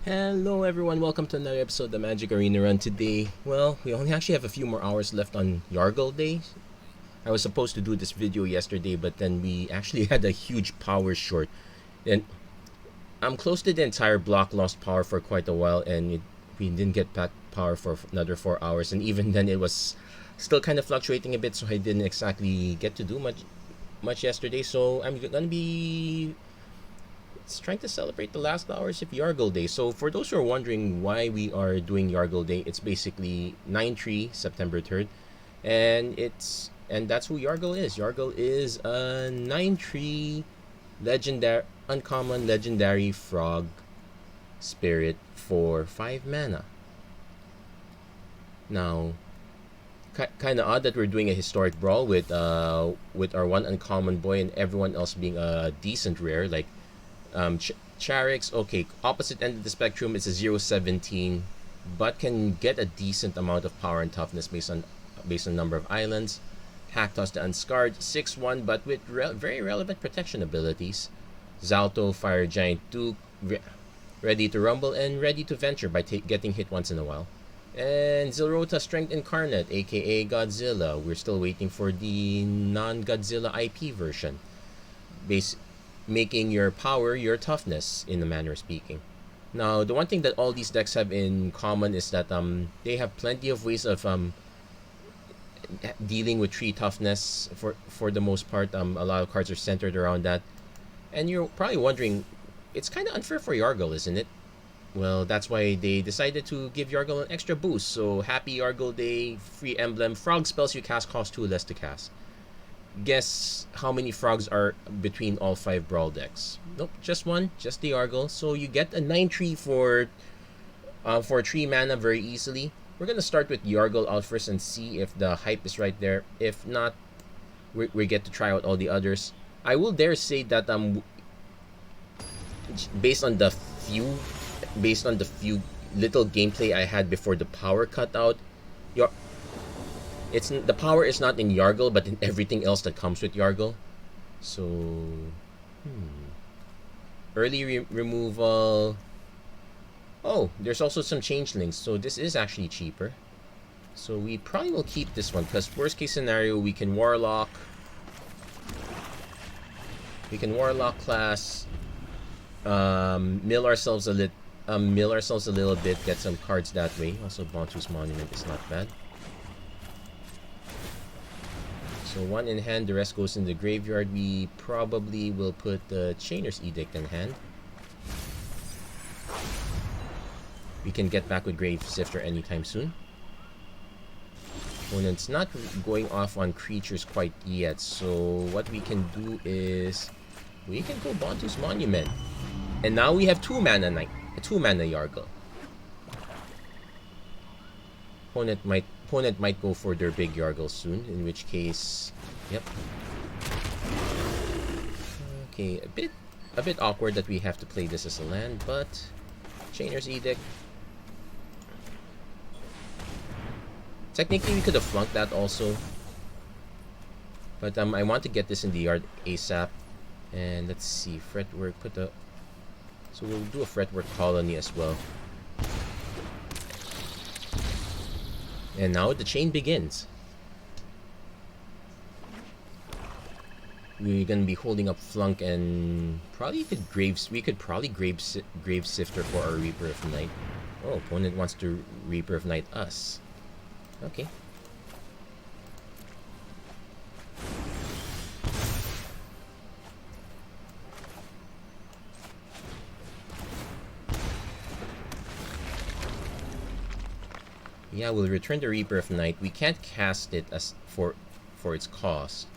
Hello everyone, welcome to another episode of the Magic Arena Run today. Well, we only actually have a few more hours left on Yargle Day. I was supposed to do this video yesterday, but then we actually had a huge power short. And I'm close to the entire block lost power for quite a while, and we didn't get back power for another 4 hours. And even then it was still kind of fluctuating a bit, so I didn't exactly get to do much yesterday. So I'm gonna be trying to celebrate the last hours of Yargle Day. So for those who are wondering why we are doing Yargle Day, it's basically 9-3 September 3rd, and that's who Yargle is. Yargle is a 9-3 legendary uncommon legendary frog spirit for 5 mana. Now, kind of odd that we're doing a historic brawl with our one uncommon boy and everyone else being a decent rare like Charix. Okay, opposite end of the spectrum, it's a 0-17, but can get a decent amount of power and toughness based on number of islands. Haktos the Unscarred, 6-1, but with very relevant protection abilities. Zalto, Fire Giant Duke, ready to rumble and ready to venture by getting hit once in a while. And Zilrota Strength Incarnate, aka Godzilla. We're still waiting for the non-Godzilla IP version. Making your power your toughness, in a manner of speaking. Now, the one thing that all these decks have in common is that they have plenty of ways of dealing with tree toughness for the most part. A lot of cards are centered around that. And you're probably wondering, it's kind of unfair for Yargle, isn't it? Well, that's why they decided to give Yargle an extra boost. So happy Yargle Day, free emblem, frog spells you cast cost 2 less to cast. Guess how many frogs are between all 5 brawl decks? Nope, just one, just the Yargle. So you get a 9-3 for 3 mana very easily. We're gonna start with Yargle out first and see if the hype is right there. If not, we get to try out all the others. I will dare say that based on the few little gameplay I had before the power cut out, the power is not in Yargle, but in everything else that comes with Yargle. So, early removal. Oh, there's also some changelings, so this is actually cheaper. So we probably will keep this one, because worst case scenario, we can Warlock. We can Warlock class, mill ourselves a little bit, get some cards that way. Also, Bontu's Monument is not bad. So one in hand, the rest goes in the graveyard. We probably will put the Chainer's Edict in hand. We can get back with Grave Sifter anytime soon. Opponent's not going off on creatures quite yet, so what we can do is we can go Bontu's Monument. And now we have 2 mana Yargle. Opponent might go for their big Yargle soon, in which case, yep. Okay, a bit awkward that we have to play this as a land, but Chainer's Edict. Technically, we could have flunked that also, but I want to get this in the yard ASAP. And let's see, Fretwork, so we'll do a Fretwork Colony as well. And now the chain begins. We're gonna be holding up Flunk, and we could probably Grave Sifter for our Reaper of Night. Oh, opponent wants to Reaper of Night us. Okay. Yeah, we'll return the Reaper of Night. We can't cast it as for its cost,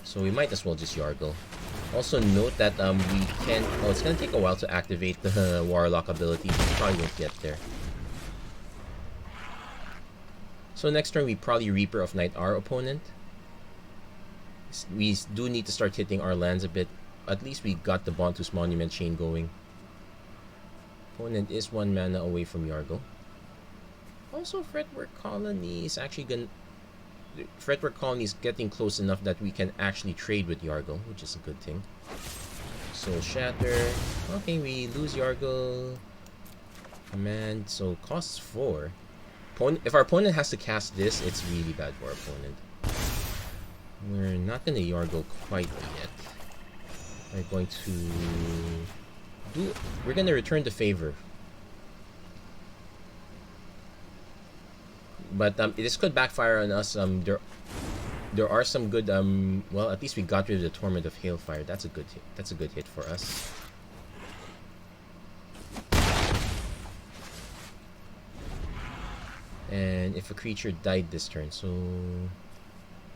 so we might as well just Yargle. Also note that we can. Oh, it's gonna take a while to activate the Warlock ability. We probably won't get there. So next turn we probably Reaper of Night our opponent. We do need to start hitting our lands a bit. At least we got the Bontu's Monument chain going. Opponent is 1 mana away from Yargle. Also, Fretwork Colony is getting close enough that we can actually trade with Yargle, which is a good thing. Soul Shatter. Okay, we lose Yargle. Command, so costs 4. If our opponent has to cast this, it's really bad for our opponent. We're not gonna Yargle quite yet. We're gonna return the favor. But this could backfire on us. There are some good well, at least we got rid of the Torment of Hailfire. That's a good hit. That's a good hit for us. And if a creature died this turn, so,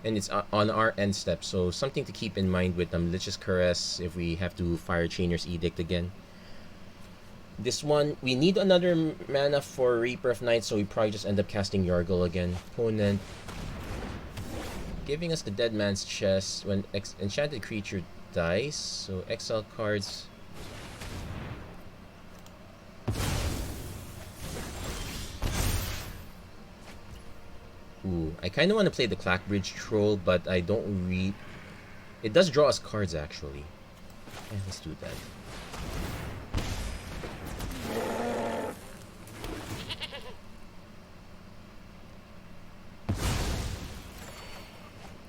and it's on our end step, so something to keep in mind with Lich's Caress if we have to fire Chainer's Edict again. This one, we need another mana for Reaper of Night, so we probably just end up casting Yargle again. Opponent giving us the Dead Man's Chest when enchanted creature dies, so exile cards. Ooh, I kind of want to play the Clackbridge Troll, but I don't read. It does draw us cards actually. Yeah, let's do that.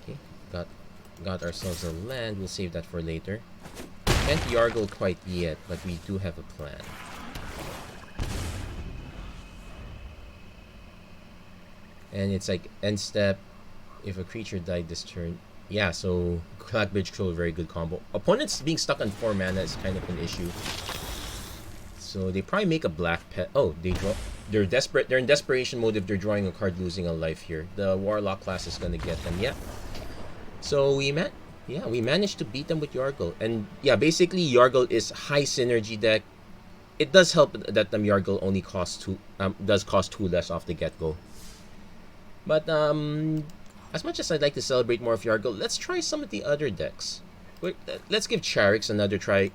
Okay, got ourselves a land. We'll save that for later. Can't Yargle quite yet, but we do have a plan. And it's like end step. If a creature died this turn, yeah. So Clackbridge Troll, very good combo. Opponents being stuck on 4 mana is kind of an issue. So they probably make a black pet. Oh, they draw. They're desperate. They're in desperation mode if they're drawing a card, losing a life here. The Warlock class is gonna get them. Yeah. So we managed to beat them with Yargle. And yeah, basically Yargle is high synergy deck. It does help that Yargle only costs 2. Does cost 2 less off the get go. But as much as I'd like to celebrate more of Yargle, let's try some of the other decks. Let's give Charix another try.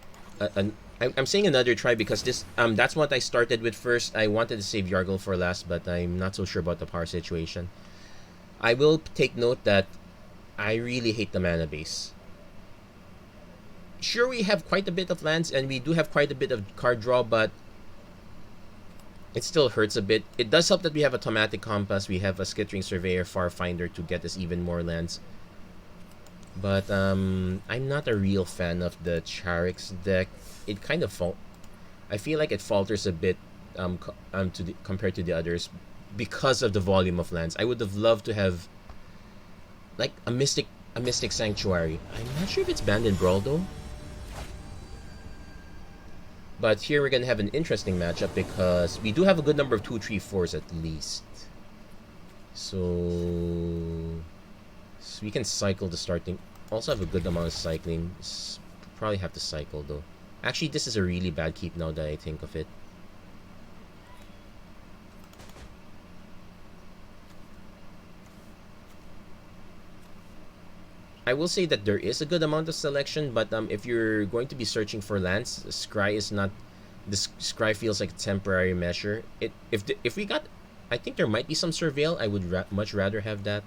I'm saying another try because this that's what I started with first. I wanted to save Yargle for last, but I'm not so sure about the power situation. I will take note that I really hate the mana base. Sure, we have quite a bit of lands and we do have quite a bit of card draw, but it still hurts a bit. It does help that we have a Automatic Compass, we have a Skittering Surveyor, Farfinder to get us even more lands. But I'm not a real fan of the Charix deck. It kind of I feel like it falters a bit compared to the others because of the volume of lands. I would have loved to have like a Mystic Sanctuary. I'm not sure if it's banned in Brawl though. But here we're gonna have an interesting matchup because we do have a good number of 2/3/4s at least. So we can cycle the starting. Also have a good amount of cycling. Probably have to cycle though. Actually, this is a really bad keep now that I think of it. I will say that there is a good amount of selection, but if you're going to be searching for lands, Scry is not. This Scry feels like a temporary measure. If we got, I think there might be some Surveil. I would much rather have that.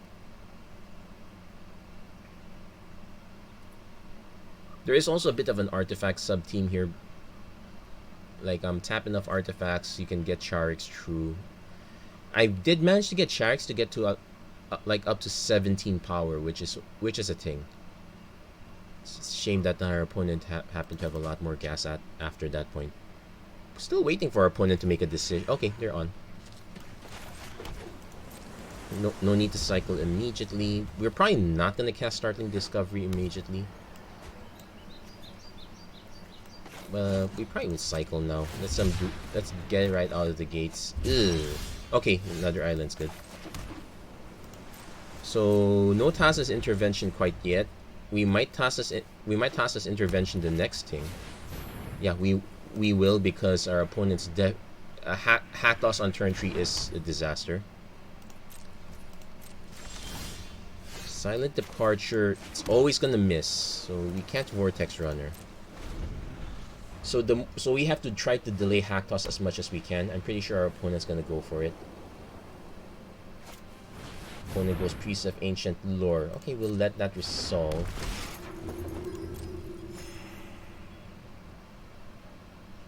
There is also a bit of an artifact sub team here. Like tap enough artifacts, you can get Charix through. I did manage to get Charix to get to like up to 17 power, which is a thing. It's a shame that our opponent happened to have a lot more gas after that point. Still waiting for our opponent to make a decision. Okay, they're on. No need to cycle immediately. We're probably not gonna cast Startling Discovery immediately. We probably will cycle now. Let's get it right out of the gates. Ugh. Okay, another island's good. So no Thassa's Intervention quite yet. We might Thassa's Intervention the next thing. Yeah, we will because our opponent's hack loss on turn 3 is a disaster. Silent Departure, it's always gonna miss, so we can't Vortex Runner. So we have to try to delay hack toss as much as we can. I'm pretty sure our opponent's gonna go for it. Opponent goes Priest of Ancient Lore. Okay, we'll let that resolve.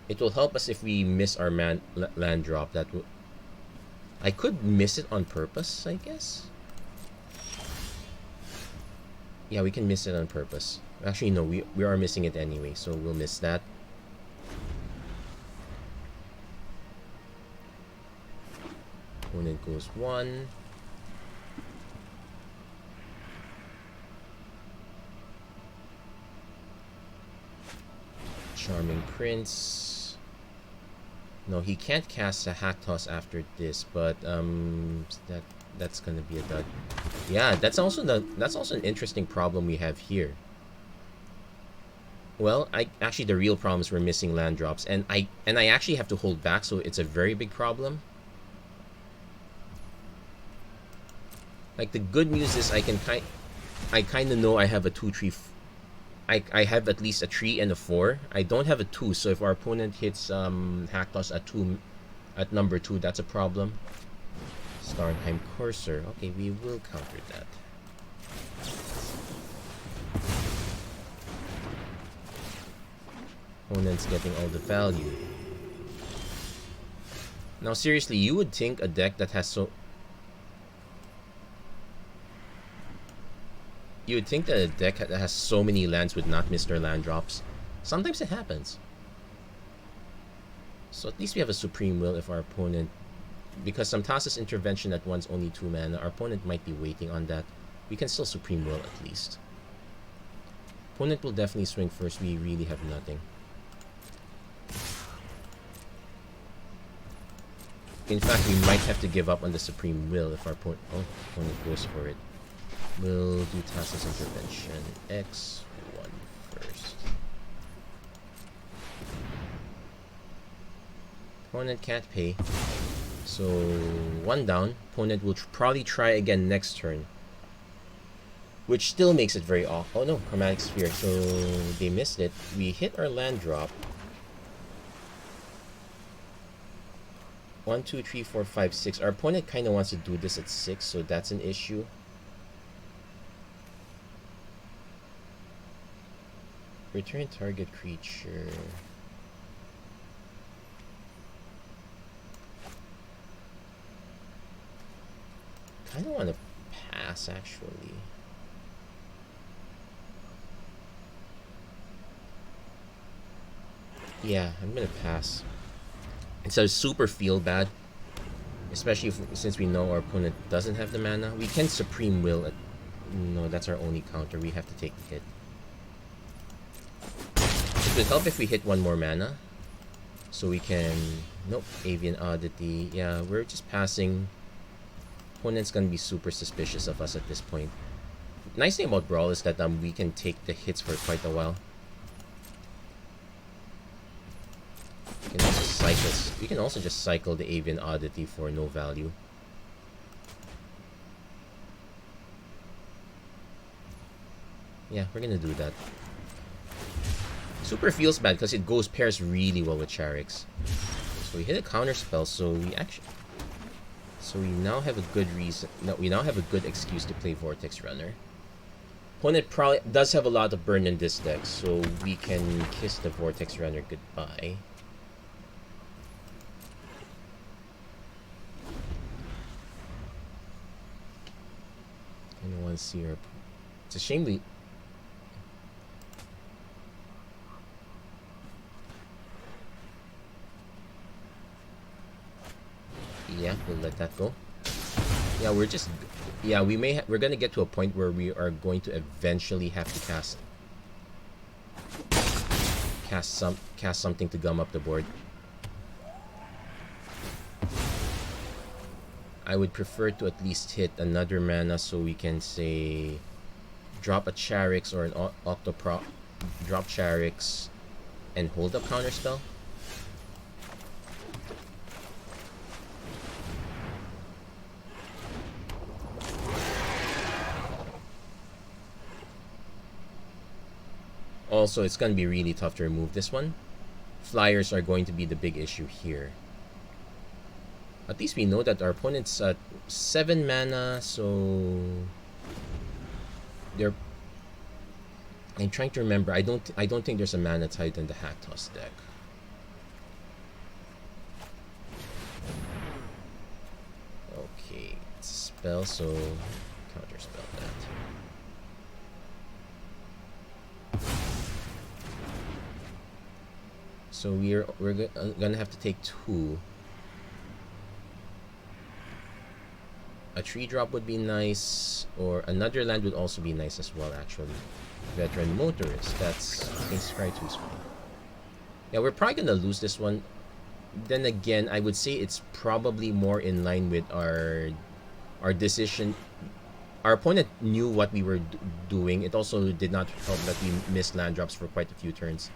It will help us if we miss our land drop. I could miss it on purpose, I guess. Yeah, we can miss it on purpose. Actually, no, we are missing it anyway, so we'll miss that. Opponent goes 1. Charming Prince. No, he can't cast a Hack Toss after this, but that's gonna be a dud. Yeah, that's also an interesting problem we have here. Well, actually the real problem is we're missing land drops, and I actually have to hold back, so it's a very big problem. Like, the good news is I kind of know I have a 2-3. I have at least a 3 and a 4. I don't have a 2, so if our opponent hits Hack Toss at number 2, that's a problem. Starnheim Courser. Okay, we will counter that. Opponent's getting all the value. Now, seriously, you would think a deck that has You would think that a deck that has so many lands would not miss their land drops. Sometimes it happens. So at least we have a Supreme Will if our opponent... Because Samtasa's Intervention at once only 2 mana, our opponent might be waiting on that. We can still Supreme Will at least. Opponent will definitely swing first. We really have nothing. In fact, we might have to give up on the Supreme Will if our opponent goes for it. We'll do Tassa's Intervention. X1 first. Opponent can't pay. So, 1 down. Opponent will probably try again next turn. Which still makes it very off. Oh no, Chromatic Sphere. So, they missed it. We hit our land drop. 1, 2, 3, 4, 5, 6. Our opponent kind of wants to do this at 6, so that's an issue. Return target creature. Kind of want to pass, actually. Yeah, I'm gonna pass. It's a super feel bad, especially since we know our opponent doesn't have the mana. We can Supreme Will. No, that's our only counter. We have to take the hit. It would help if we hit 1 more mana. So we can... Nope. Avian Oddity. Yeah, we're just passing. Opponent's gonna be super suspicious of us at this point. Nice thing about Brawl is that we can take the hits for quite a while. We can also just cycle the Avian Oddity for no value. Yeah, we're gonna do that. Super feels bad because it pairs really well with Charix. So we hit a counter spell, so we now have a good reason. No, we now have a good excuse to play Vortex Runner. Opponent probably does have a lot of burn in this deck, so we can kiss the Vortex Runner goodbye. I want to see her. It's a shame we... Yeah, we'll let that go. Yeah, we're gonna get to a point where we are going to eventually have to cast something to gum up the board. I would prefer to at least hit another mana so we can, say, drop a Charix or an Octoprop, drop Charix and hold up counterspell. Also, it's going to be really tough to remove this one. Flyers are going to be the big issue here. At least we know that our opponent's at 7 mana, so they're... I'm trying to remember. I don't think there's a mana tied in the Hack Toss deck. spell, so counter spell that. So we're gonna have to take 2. A 3-drop would be nice, or another land would also be nice as well, actually. Veteran Motorist, that's King's Cry 2's fine. Yeah, we're probably gonna lose this one. Then again, I would say it's probably more in line with our decision. Our opponent knew what we were doing. It also did not help that we missed land drops for quite a few turns.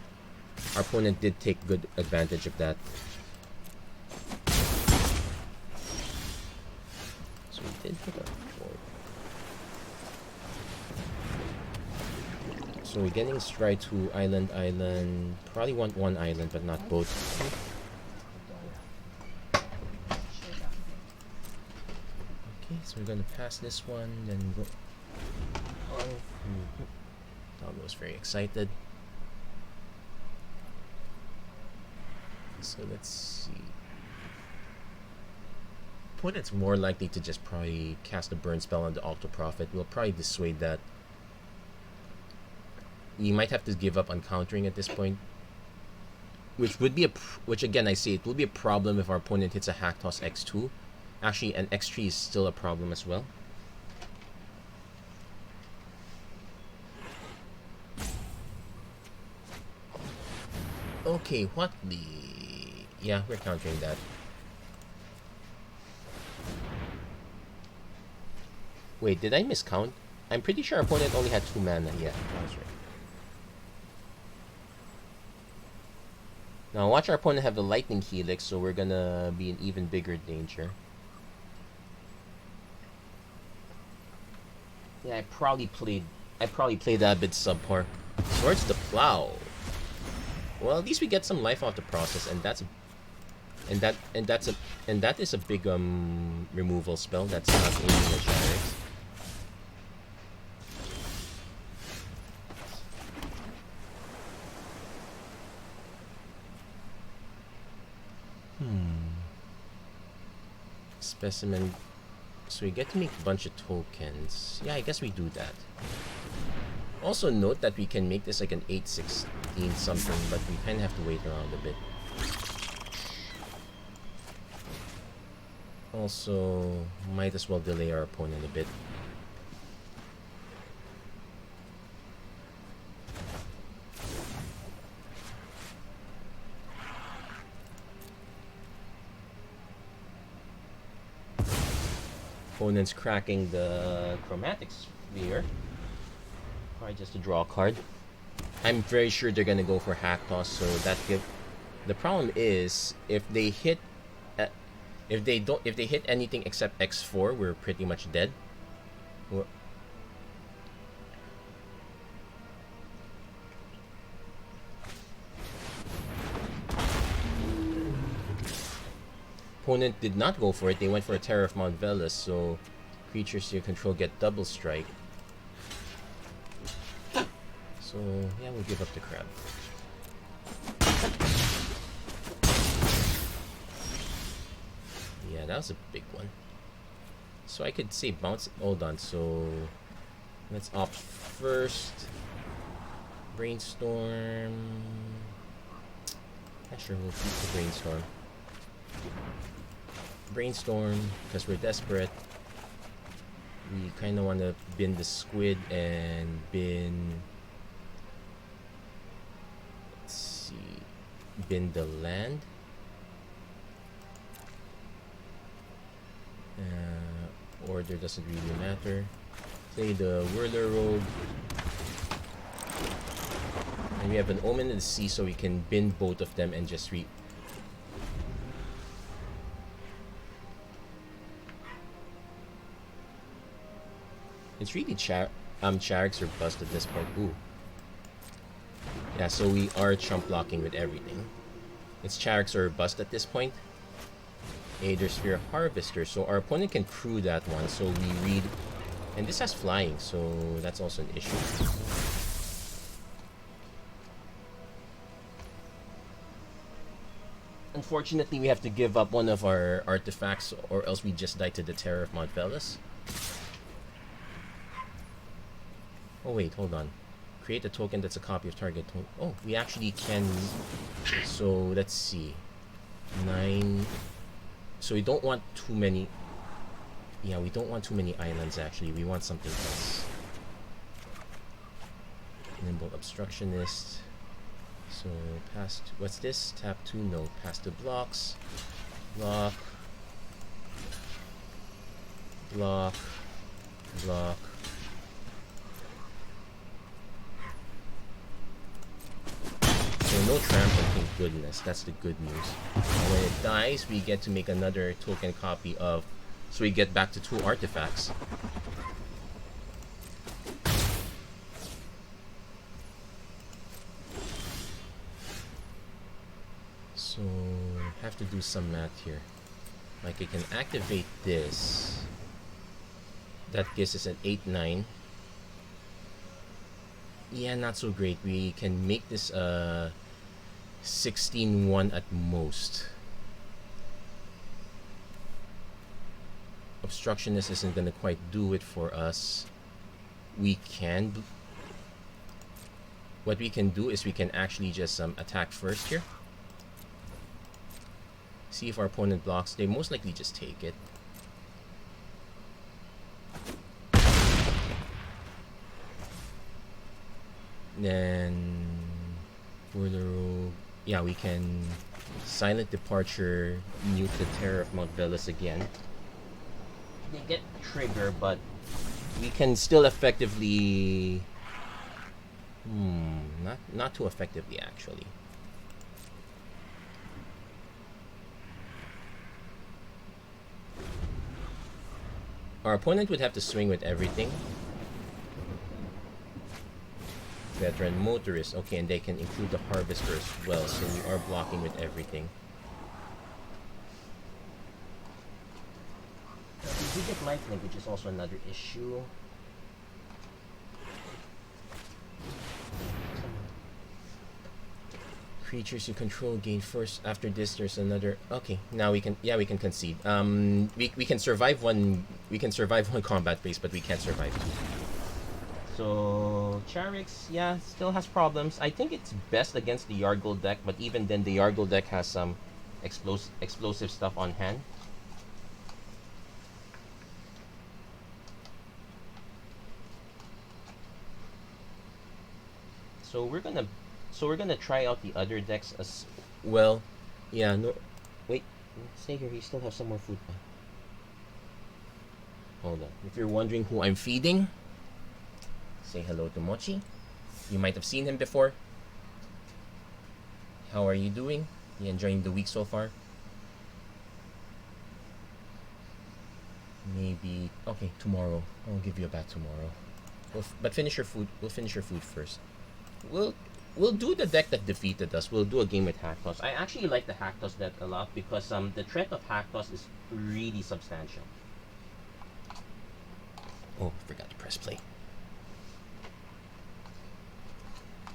Our opponent did take good advantage of that. So we did hit our 4. So we're getting strike to island. Probably want 1 island, but not both. Okay, so we're gonna pass this one, then go on. Tom was very excited. So let's see. Opponent's more likely to just probably cast a burn spell on the Octo Prophet. We'll probably dissuade that. You might have to give up on countering at this point, which would be which again I say it will be a problem if our opponent hits a Hack Toss X2. Actually, an X3 is still a problem as well. Okay, what the... Yeah, we're countering that. Wait, did I miscount? I'm pretty sure our opponent only had 2 mana. Yeah, that's right. Now watch our opponent have the Lightning Helix, so we're gonna be in even bigger danger. Yeah, I probably played that a bit subpar. Swords to Plow. Well, at least we get some life off the process, and that is a big removal spell. That's not aiming at Gyrax. Specimen. So we get to make a bunch of tokens. Yeah, I guess we do that. Also note that we can make this like an 8-16 something, but we kind of have to wait around a bit. Also, might as well delay our opponent a bit. Opponent's cracking the Chromatic Sphere. Probably just to draw a card. I'm very sure they're gonna go for Hack Toss, so that the problem is if they hit anything except X4, we're pretty much dead. Opponent did not go for it. They went for a Terror of Mount Velas, so creatures you control get double strike. So yeah, we'll give up the crab. Yeah, that was a big one. So I could say bounce. Hold on. So let's opt first. Brainstorm. Yeah, sure, we'll keep the brainstorm. Brainstorm, because we're desperate. We kind of want to bin the squid and bin... Let's see... Bin the land. Order doesn't really matter. Play the Whirler Rogue. And we have an Omen in the Sea, so we can bin both of them and just It's really Charax or bust at this point. Ooh. Yeah, so we are chump blocking with everything. It's Charax or bust at this point. Aether Sphere Harvester. So our opponent can crew that one. So we read... And this has flying, so that's also an issue. Unfortunately, we have to give up one of our artifacts, or else we just die to the Terror of Mount Velas. Oh wait, hold on. Create a token that's a copy of target token. Oh, we actually can. So let's see. 9. So we don't want too many. Yeah, we don't want too many islands actually. We want something else. Nimble obstructionist. So past. What's this? Tap 2. No. Past the blocks. Block. Block. Block. So no trample, thank goodness. That's the good news. And when it dies, we get to make another token copy of. So we get back to 2 artifacts. So have to do some math here. Like I can activate this. That gives us an 8-9. Yeah, not so great. We can make this 16-1 at most. Obstructionist isn't gonna quite do it for us. We can. What we can do is we can actually just attack first here. See if our opponent blocks. They most likely just take it. Then for the rogue, yeah, we can silent departure, nuke the Terror of Mount Velas again. They get trigger, but we can still effectively. Not too effectively actually. Our opponent would have to swing with everything. Veteran motorist, okay, and they can include the harvester as well, so we are blocking with everything. We do get lifelink, which is also another issue. Creatures you control gain first. After this, there's another. Okay, now we can. Yeah, we can concede. We can survive one. We can survive one combat phase, but we can't survive 2. So Charix, yeah, still has problems. I think it's best against the Yargle deck, but even then, the Yargle deck has some explosive stuff on hand. So we're gonna try out the other decks as well. Yeah, no, wait, stay here. You still have some more food. Hold on. If you're wondering who I'm feeding, say hello to Mochi. You might have seen him before. How are you doing? You enjoying the week so far? Maybe okay. Tomorrow, I'll give you a bath tomorrow. But finish your food. We'll finish your food first. We'll do the deck that defeated us. We'll do a game with Haktos. I actually like the Haktos deck a lot because the threat of Haktos is really substantial. Oh, forgot to press play.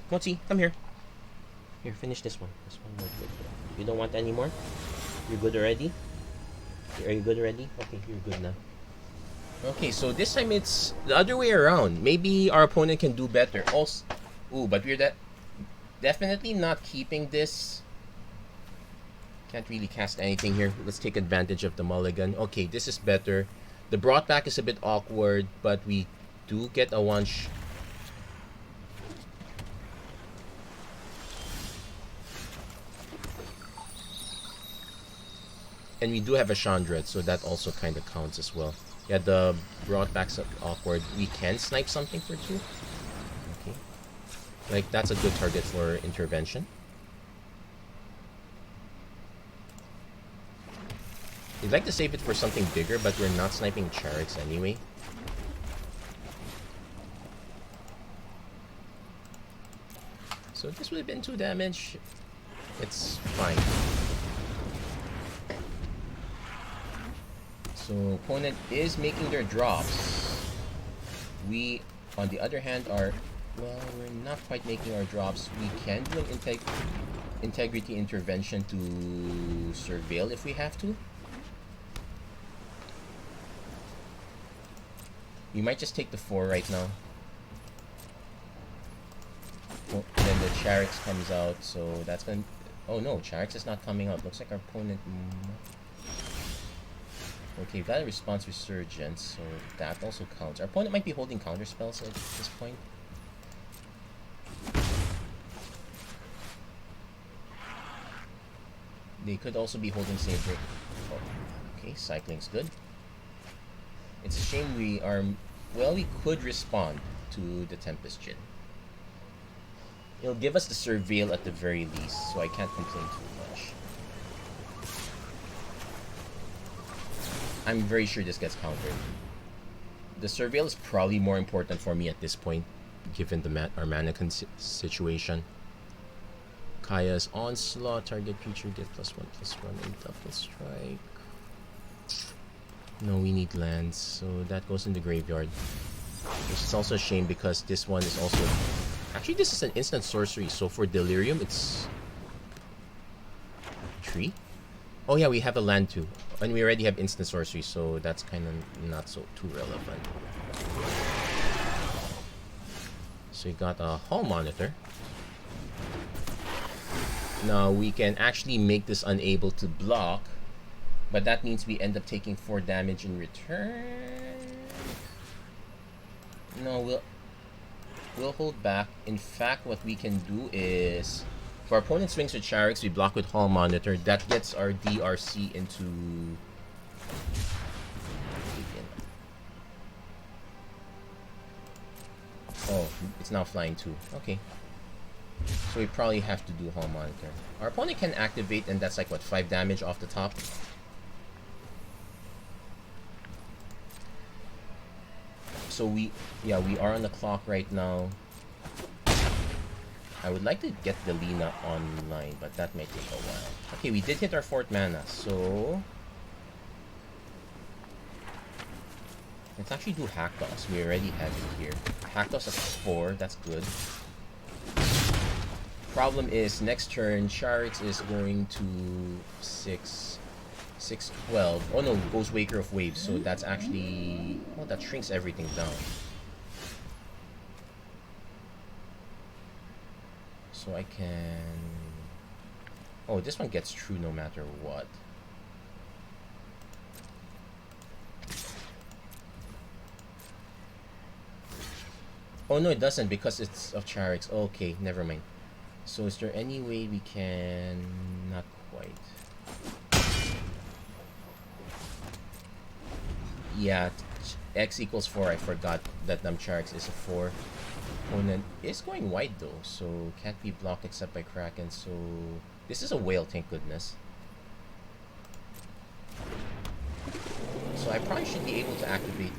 Motzi, come here. Here, finish this one. This one more good. You don't want any more? You're good already? Are you good already? Okay, you're good now. Okay, so this time it's the other way around. Maybe our opponent can do better. Also, ooh, but we're definitely not keeping this. Can't really cast anything here. Let's take advantage of the mulligan. Okay, this is better. The brought back is a bit awkward, but we do get a one-shot. And we do have a Chandra, so that also kind of counts as well. Yeah, the brought back's awkward. We can snipe something for 2. Okay. Like, that's a good target for intervention. We'd like to save it for something bigger, but we're not sniping Charix anyway. So this would have been 2 damage. It's fine. So opponent is making their drops. We, on the other hand, are, well, we're not quite making our drops. We can do an integrity intervention to surveil if we have to. We might just take the 4 right now. Charix comes out, so that's gonna... Oh no, Charix is not coming out. Looks like our opponent... Okay, got a response resurgence, so that also counts. Our opponent might be holding counter spells at this point. They could also be holding save break. Oh, okay, cycling's good. It's a shame we are... Well, we could respond to the Tempest Djinn. It'll give us the Surveil at the very least, so I can't complain too much. I'm very sure this gets countered. The Surveil is probably more important for me at this point, given the our mana situation. Kaya's Onslaught, target creature get +1/+1 and double strike. No, we need lands, so that goes in the graveyard. Which is also a shame because this one is also... Actually, this is an instant sorcery, so for Delirium, it's... Tree? Oh yeah, we have a land too. And we already have instant sorcery, so that's kind of not so too relevant. So we got a Hall Monitor. Now we can actually make this unable to block, but that means we end up taking 4 damage in return. No, we'll hold back. In fact, what we can do is, if our opponent swings with Charix, we block with Hall Monitor. That gets our DRC into... Oh, it's now flying too. Okay. So we probably have to do Hall Monitor. Our opponent can activate, and that's like, what, 5 damage off the top? So we are on the clock right now. I would like to get the Lina online, but that might take a while. Okay, we did hit our 4th mana, so... Let's actually do Hacktoss. We already have it here. Hacktoss at 4, that's good. Problem is, next turn, Charix is going to 6/12. Oh no, goes Waker of Waves, so that's actually... Well, that shrinks everything down. So I can... Oh, this one gets true no matter what. Oh no, it doesn't because it's of Charix. Okay, never mind. So is there any way we can... Not quite. Yeah, X equals 4. I forgot that Charix is a 4. Opponent is going white though, so can't be blocked except by Kraken. So this is a whale, thank goodness. So I probably should be able to activate.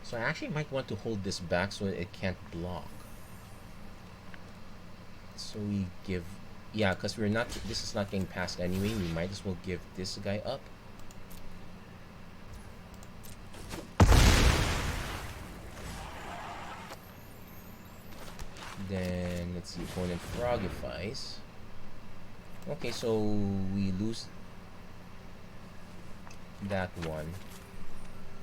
So I actually might want to hold this back so it can't block. So we give... Yeah, because we're not... This is not getting passed anyway. We might as well give this guy up. Then, let's see. Opponent Frogifies. Okay, so we lose that one.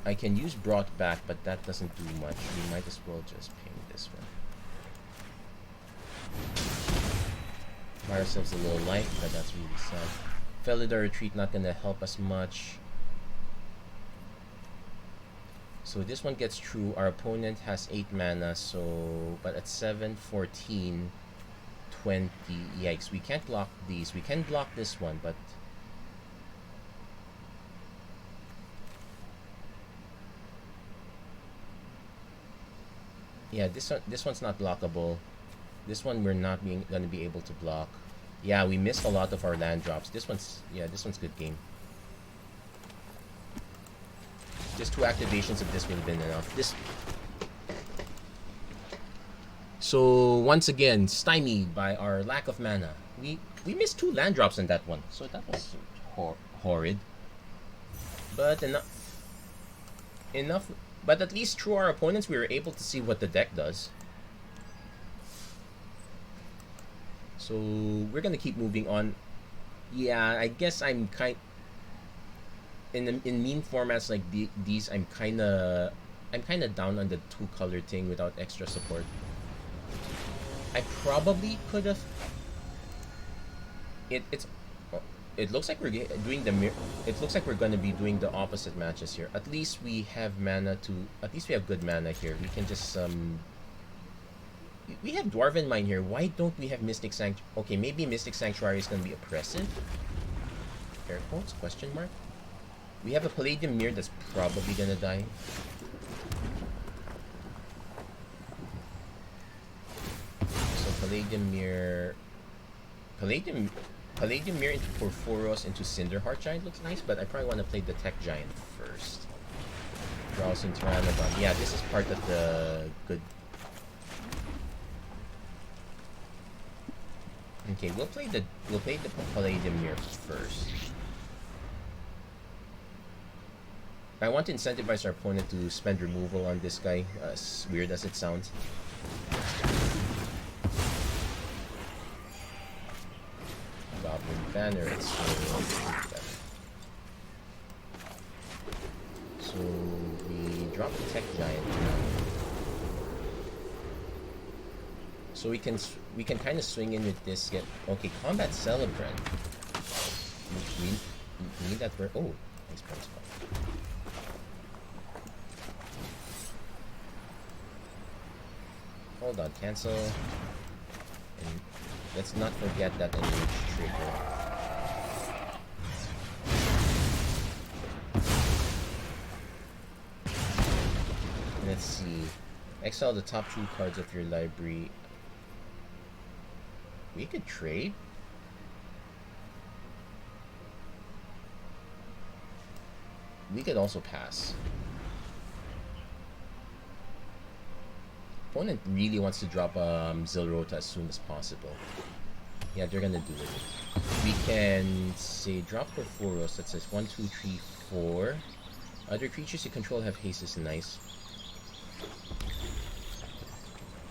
I can use Brought Back, but that doesn't do much. We might as well just ping this one. Buy ourselves a little light, but that's really sad. Felidar Retreat not gonna help us much. So this one gets true. Our opponent has 8 mana, so... But at 7, 14, 20... Yikes, we can't block these. We can block this one, but... Yeah, this one's not blockable. This one we're not gonna be able to block. Yeah, we missed a lot of our land drops. This one's good game. Just 2 activations of this would have been enough. So once again, stymied by our lack of mana. We missed 2 land drops in that one, so that was horrid. But enough. But at least through our opponents, we were able to see what the deck does. So we're gonna keep moving on. Yeah, I guess I'm in meme formats like these, I'm kind of down on the 2-color thing without extra support. I probably could have. It looks like we're doing the. It looks like we're gonna be doing the opposite matches here. At least we have mana to. At least we have good mana here. We can just We have Dwarven Mine here. Why don't we have Mystic Sanctuary? Okay, maybe Mystic Sanctuary is gonna be oppressive. Air quotes? Question mark. We have a Palladium Mirror that's probably gonna die. So Palladium Mirror. Palladium Mirror into Porphyros into Cinderheart Giant looks nice, but I probably want to play the Tech Giant first. Draws into Pteranodon. Yeah, this is part of the good. Okay, we'll play the Palladium Mirror first. I want to incentivize our opponent to spend removal on this guy, as weird as it sounds. Goblin Banner, so we drop the Tech Giant now. So we can kind of swing in with this. Okay, Combat Celebrant. We need that for. Oh, nice point spot. Hold on, cancel. And let's not forget that enrage trigger. Let's see. Exile the top 2 cards of your library. We could trade. We could also pass. Opponent really wants to drop Zilrota as soon as possible. Yeah, they're gonna do it. We can say drop Porphyros that says 1, 2, 3, 4. Other creatures you control have haste is nice.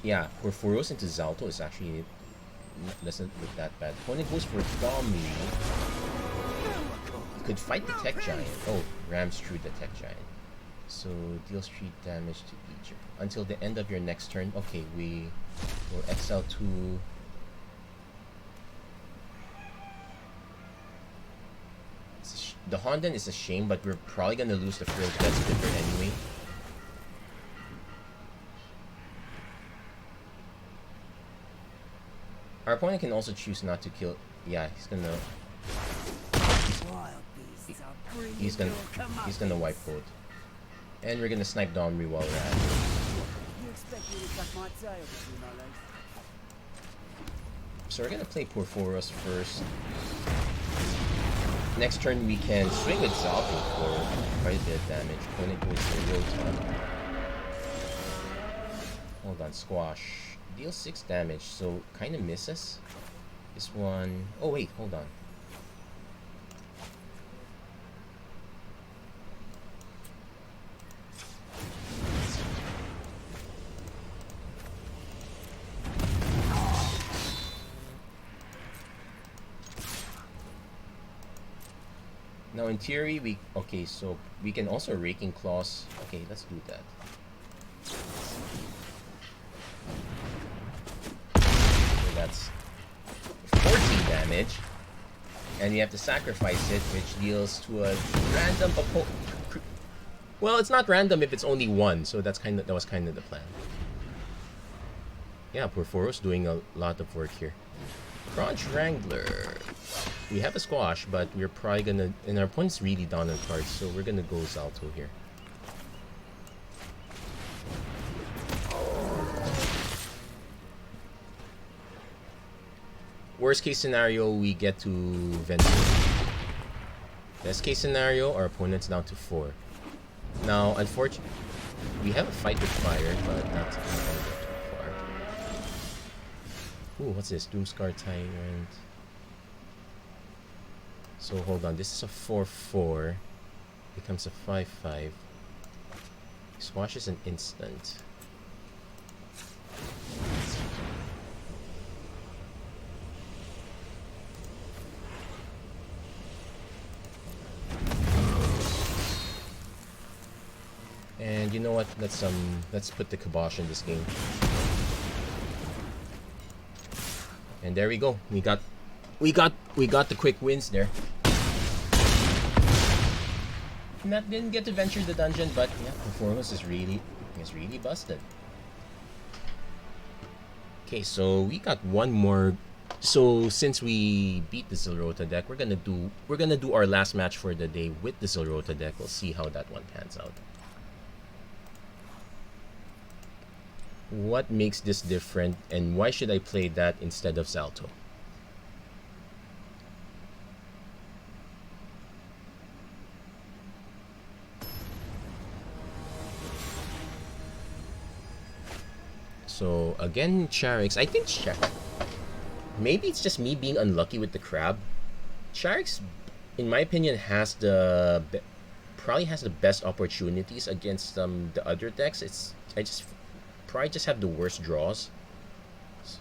Yeah, Porphyros into Zalto is actually doesn't look that bad. Opponent goes for Domri. Could fight the Tech Giant. Oh, rams through the Tech Giant. So deals 3 damage to each until the end of your next turn. Okay, we will exile 2. The Honden is a shame, but we're probably gonna lose the Frilled Death Stiffer anyway. Our opponent can also choose not to kill. Yeah, he's gonna. He's gonna wipe both. And we're gonna snipe Domri while we're at it. So we're gonna play Porphyros first. Next turn we can swing with Zalto for quite a bit of damage. Opponent goes for Rota. Hold on, Squash. Deals 6 damage, so kind of misses. This one. Oh wait, hold on. Now in theory, okay, so we can also Raking Claws. Okay, let's do that. So that's 14 damage, and you have to sacrifice it, which deals to a random opponent. Well, it's not random if it's only 1, so that was kind of the plan. Yeah, Porphyros doing a lot of work here. Crunch Wrangler. We have a Squash, but we're probably gonna. And our opponent's really down on cards, so we're gonna go Zalto here. Worst case scenario, we get to Ventilate. Best case scenario, our opponent's down to 4. Now, unfortunately, we have a fight with fire, but not too far. Ooh, what's this? Doomscar Tyrant. So hold on, this is a 4/4. Becomes a 5/5. Squash is an instant. you know what? Let's put the kibosh in this game. And there we go. We got the quick wins there. Didn't get to venture the dungeon, but yeah, performance is really busted. Okay, so we got one more. So since we beat the Zilrota deck, we're gonna do our last match for the day with the Zilrota deck. We'll see how that one pans out. What makes this different, and why should I play that instead of Zalto? So again, Charix. I think maybe it's just me being unlucky with the crab. Charix, in my opinion, probably has the best opportunities against the other decks. I probably just have the worst draws. So,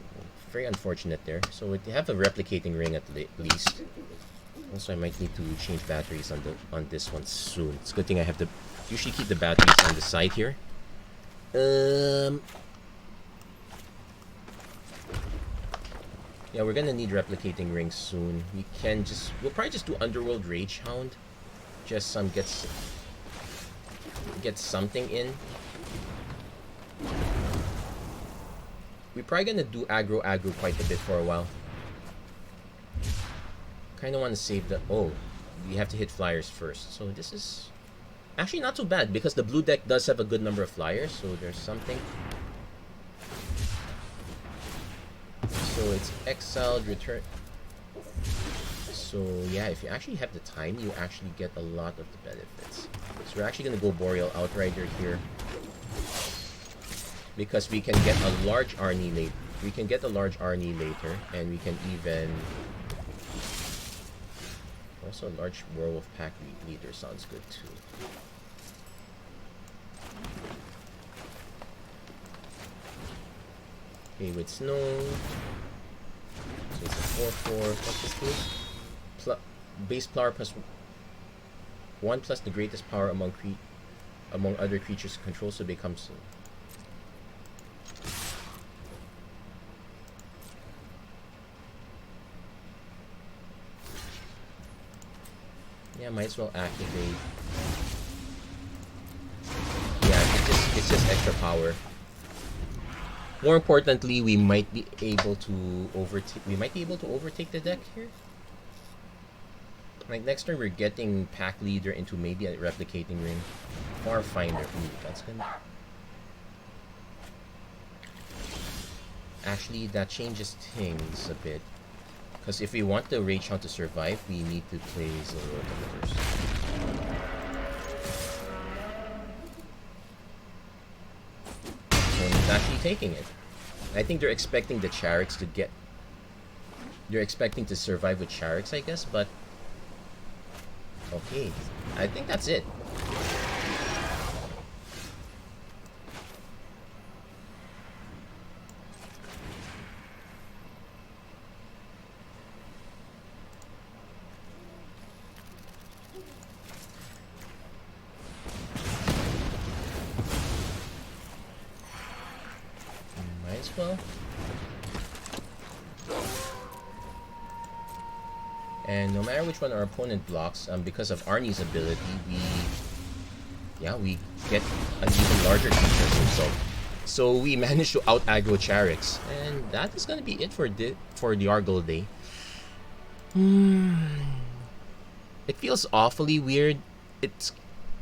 very unfortunate there. So we have a replicating ring at least. Also, I might need to change batteries on this one soon. It's a good thing I have to usually keep the batteries on the side here. Yeah, we're gonna need replicating rings soon. We'll probably just do Underworld Rage Hound. Just get something in. We're probably gonna do aggro quite a bit for a while. Kinda wanna save the we have to hit flyers first. So this is actually not so bad because the blue deck does have a good number of flyers, so there's something. So it's exiled, return. So yeah, if you actually have the time, you actually get a lot of the benefits. So we're actually gonna go Boreal Outrider here because we can get a large Arnie later. We can get a large Arnie later, and we can even also a large Werewolf Pack leader sounds good too. Okay, with Snow. So it's a 4/4. What's this do? Base power plus 1 plus the greatest power among other creatures control, so it becomes. Yeah, might as well activate. Yeah, it's just extra power. More importantly, we might be able to overtake the deck here. Like next turn, we're getting Pack Leader into maybe a replicating ring, or Finder. Ooh, that's good. Actually, that changes things a bit, because if we want the Rage Hound to survive, we need to play Zilrota first. He's actually taking it. I think they're expecting the Charix to get. They're expecting to survive with Charix, I guess, but. Okay, I think that's it. Might as well. And no matter which one our opponent blocks, because of Arnie's ability, we get an even larger creature. So we managed to out aggro Charix, and that is gonna be it for the Yargle day. It feels awfully weird. It's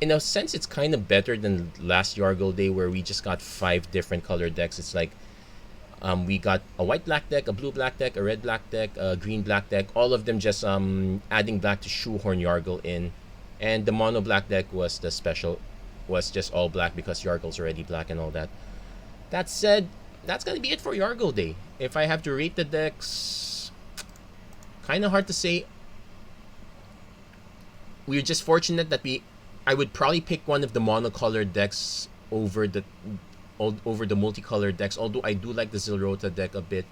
in a sense it's kind of better than last Yargle day where we just got 5 different color decks. It's like. We got a white-black deck, a blue-black deck, a red-black deck, a green-black deck. All of them just adding black to shoehorn Yargle in. And the mono-black deck was the special, was just all black because Yargle's already black and all that. That said, that's going to be it for Yargle Day. If I have to rate the decks, kind of hard to say. We're just fortunate that I would probably pick one of the monocolored decks over the multicolored decks, although I do like the Zilrota deck a bit.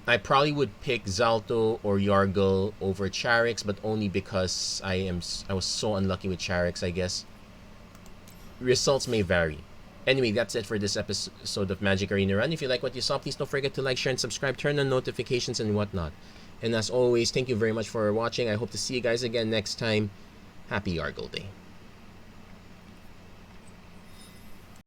I probably would pick Zalto or Yargle over Charix, but only because I was so unlucky with Charix, I guess. results may vary. Anyway, that's it for this episode of Magic Arena Run. If you like what you saw, please don't forget to like, share, and subscribe. Turn on notifications and whatnot. And as always, thank you very much for watching. I hope to see you guys again next time. Happy Yargle Day.